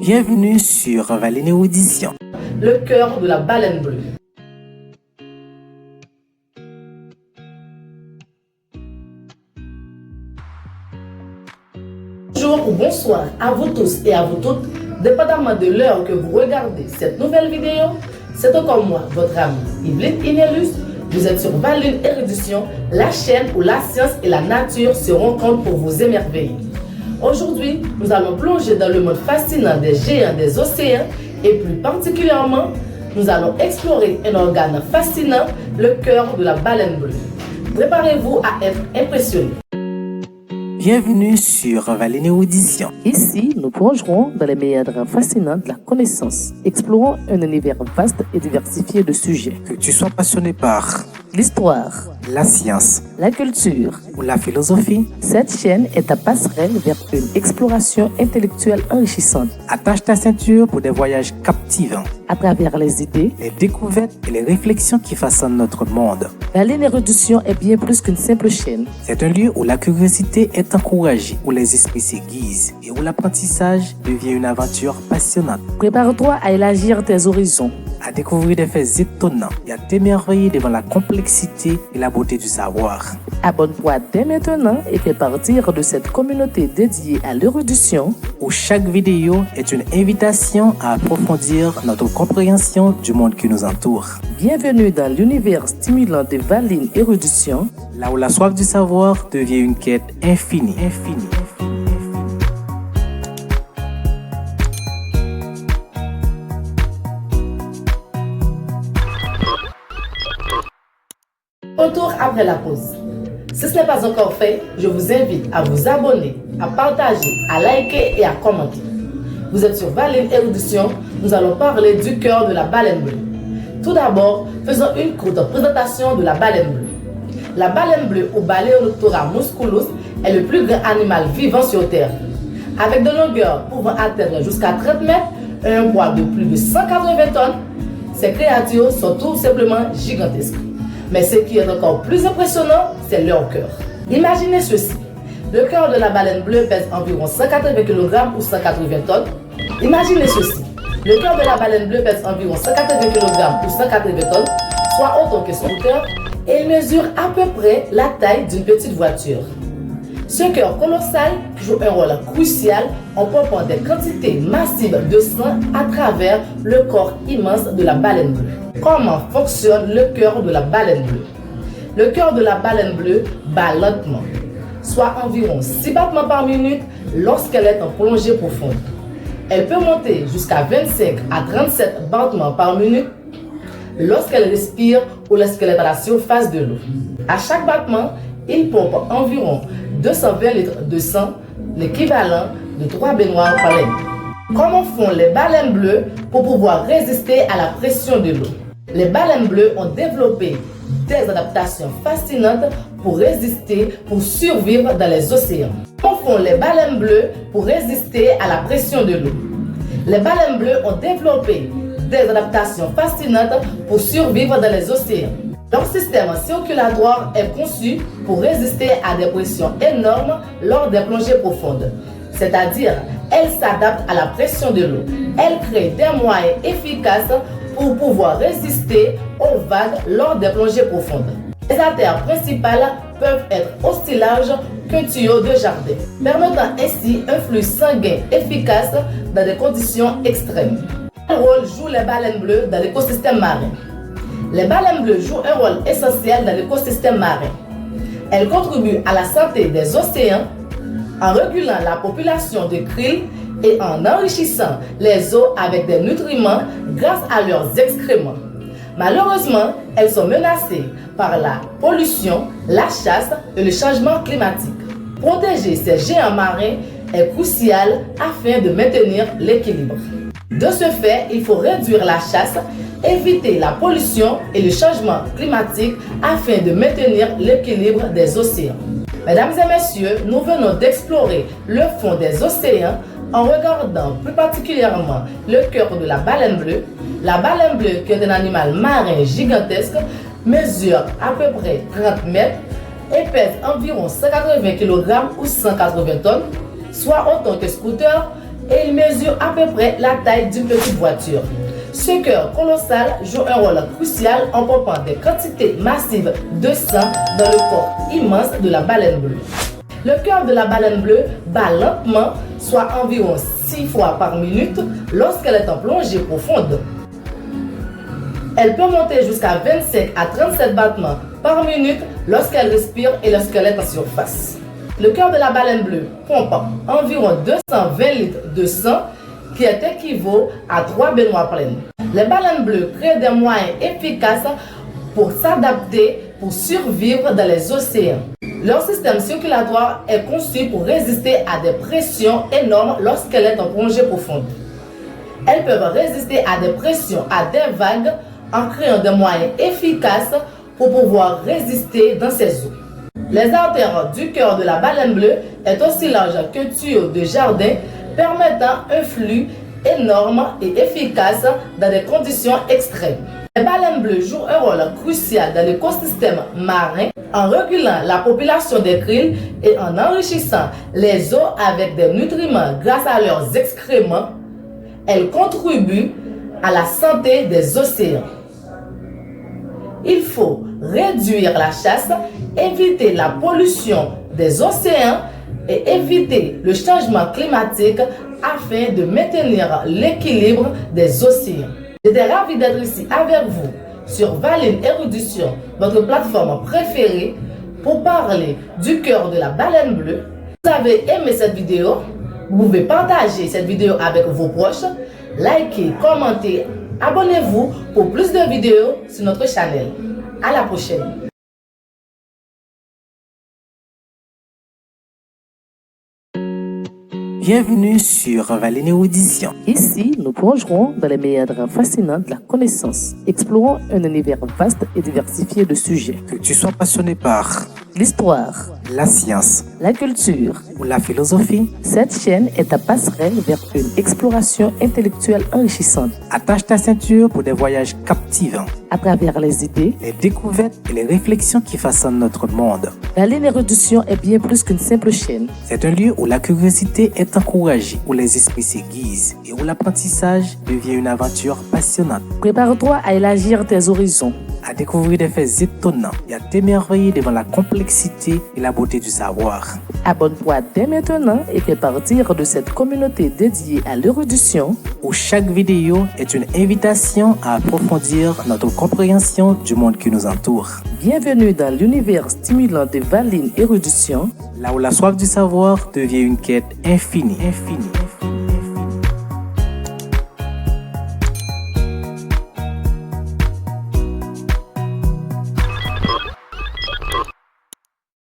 Bienvenue sur Valine Audition. Le cœur de la baleine bleue. Bonjour ou bonsoir à vous tous et à vous toutes, dépendamment de l'heure que vous regardez cette nouvelle vidéo. C'est encore moi, votre ami Yveline Inellus. Vous êtes sur Valine Érudition, la chaîne où la science et la nature se rencontrent pour vous émerveiller. Aujourd'hui, nous allons plonger dans le monde fascinant des géants des océans et plus particulièrement, nous allons explorer un organe fascinant, le cœur de la baleine bleue. Préparez-vous à être impressionné. Bienvenue sur Valine Audition. Ici, nous plongerons dans les méandres fascinants de la connaissance, explorant un univers vaste et diversifié de sujets. Que tu sois passionné par L'histoire, la science la culture, ou la philosophie, cette chaîne est ta passerelle vers une exploration intellectuelle enrichissante attache ta ceinture pour des voyages captivants, à travers les idées. les découvertes et les réflexions qui façonnent notre monde. Valine Érudition est bien plus qu'une simple chaîne. C'est un lieu où la curiosité est encouragée, où les esprits s'aiguisent et où l'apprentissage devient une aventure passionnante. Prépare-toi à élargir tes horizons. À découvrir des faits étonnants et à t'émerveiller devant la complexité et la beauté du savoir. Abonne-toi dès maintenant et fais partir de cette communauté dédiée à l'érudition. Où chaque vidéo est une invitation à approfondir notre compréhension du monde qui nous entoure. Bienvenue dans l'univers stimulant de Valine Érudition. Là où la soif du savoir devient une quête infinie. Retour après la pause. Si ce n'est pas encore fait, je vous invite à vous abonner, à partager, à liker et à commenter. Vous êtes sur Valine Érudition, nous allons parler du cœur de la baleine bleue. Tout d'abord, faisons une courte présentation de la baleine bleue. La baleine bleue ou Balaeoloptera musculus est le plus grand animal vivant sur Terre. Avec de longueur pouvant atteindre jusqu'à 30 mètres et un poids de plus de 180 tonnes, ces créatures sont tout simplement gigantesques. Mais ce qui est encore plus impressionnant, c'est leur cœur. Imaginez ceci. Le cœur de la baleine bleue pèse environ 180 kg ou 180 tonnes. Imaginez ceci. Le cœur de la baleine bleue pèse environ 180 kg ou 180 tonnes, soit autant que son cœur, et il mesure à peu près la taille d'une petite voiture. Ce cœur colossal joue un rôle crucial en pompant des quantités massives de sang à travers le corps immense de la baleine bleue. Comment fonctionne le cœur de la baleine bleue? Le cœur de la baleine bleue bat lentement, soit environ 6 battements par minute lorsqu'elle est en plongée profonde. Elle peut monter jusqu'à 25 à 37 battements par minute lorsqu'elle respire ou lorsqu'elle est à la surface de l'eau. À chaque battement, il pompe environ 220 litres de sang, l'équivalent de 3 baignoires par litre. Comment font les baleines bleues pour pouvoir résister à la pression de l'eau? Les baleines bleues ont développé des adaptations fascinantes pour résister, pour survivre dans les océans. Comment font les baleines bleues pour résister à la pression de l'eau? Les baleines bleues ont développé des adaptations fascinantes pour survivre dans les océans. Leur système circulatoire est conçu pour résister à des pressions énormes lors des plongées profondes. C'est-à-dire, elles s'adaptent à la pression de l'eau. Elles créent des moyens efficaces pour pouvoir résister aux vagues lors des plongées profondes. Les artères principales peuvent être aussi larges qu'un tuyau de jardin, permettant ainsi un flux sanguin efficace dans des conditions extrêmes. Quel rôle jouent les baleines bleues dans l'écosystème marin? Les baleines bleues jouent un rôle essentiel dans l'écosystème marin. Elles contribuent à la santé des océans en régulant la population de krill et en enrichissant les eaux avec des nutriments grâce à leurs excréments. Malheureusement, elles sont menacées par la pollution, la chasse et le changement climatique. Protéger ces géants marins est crucial afin de maintenir l'équilibre. De ce fait, il faut réduire la chasse, éviter la pollution et le changement climatique afin de maintenir l'équilibre des océans. Mesdames et messieurs, nous venons d'explorer le fond des océans en regardant plus particulièrement le cœur de la baleine bleue. La baleine bleue, qui est un animal marin gigantesque, mesure à peu près 30 mètres et pèse environ 180 kg ou 180 tonnes, soit autant que Scooter, et il mesure à peu près la taille d'une petite voiture. Ce cœur colossal joue un rôle crucial en pompant des quantités massives de sang dans le corps immense de la baleine bleue. Le cœur de la baleine bleue bat lentement, soit environ 6 fois par minute lorsqu'elle est en plongée profonde. Elle peut monter jusqu'à 25 à 37 battements par minute lorsqu'elle respire et lorsqu'elle est en surface. Le cœur de la baleine bleue pompe environ 220 litres de sang, qui est équivaut à 3 baignoires pleines. Les baleines bleues créent des moyens efficaces pour s'adapter, pour survivre dans les océans. Leur système circulatoire est conçu pour résister à des pressions énormes lorsqu'elle est en plongée profonde. Elles peuvent résister à des pressions, à des vagues, en créant des moyens efficaces pour pouvoir résister dans ces eaux. Les artères du cœur de la baleine bleue est aussi large qu'un tuyau de jardin, permettant un flux énorme et efficace dans des conditions extrêmes. Les baleines bleues jouent un rôle crucial dans l'écosystème marin en régulant la population des krill et en enrichissant les eaux avec des nutriments grâce à leurs excréments. Elles contribuent à la santé des océans. Il faut réduire la chasse, éviter la pollution des océans et éviter le changement climatique afin de maintenir l'équilibre des océans. J'étais ravi d'être ici avec vous sur Valine Érudition, votre plateforme préférée, pour parler du cœur de la baleine bleue. Si vous avez aimé cette vidéo, vous pouvez partager cette vidéo avec vos proches, liker, commenter, abonnez-vous pour plus de vidéos sur notre chaîne. À la prochaine. Bienvenue sur Valine Érudition. Ici, nous plongerons dans les méandres fascinants de la connaissance, explorant un univers vaste et diversifié de sujets. Que tu sois passionné par L'histoire, la science la culture, ou la philosophie, cette chaîne est ta passerelle vers une exploration intellectuelle enrichissante. attache ta ceinture pour des voyages captivants, À travers les idées, les découvertes et les réflexions qui façonnent notre monde. Valine Érudition est bien plus qu'une simple chaîne. C'est un lieu où la curiosité est encouragée, où les esprits s'aiguisent et où l'apprentissage devient une aventure passionnante. Prépare-toi à élargir tes horizons. À découvrir des faits étonnants et à t'émerveiller devant la complexité et la beauté du savoir. Abonne-toi dès maintenant et fais partir de cette communauté dédiée à l'érudition, Où chaque vidéo est une invitation à approfondir notre compréhension du monde qui nous entoure. Bienvenue dans l'univers stimulant de Valine Érudition. Là où la soif du savoir devient une quête infinie.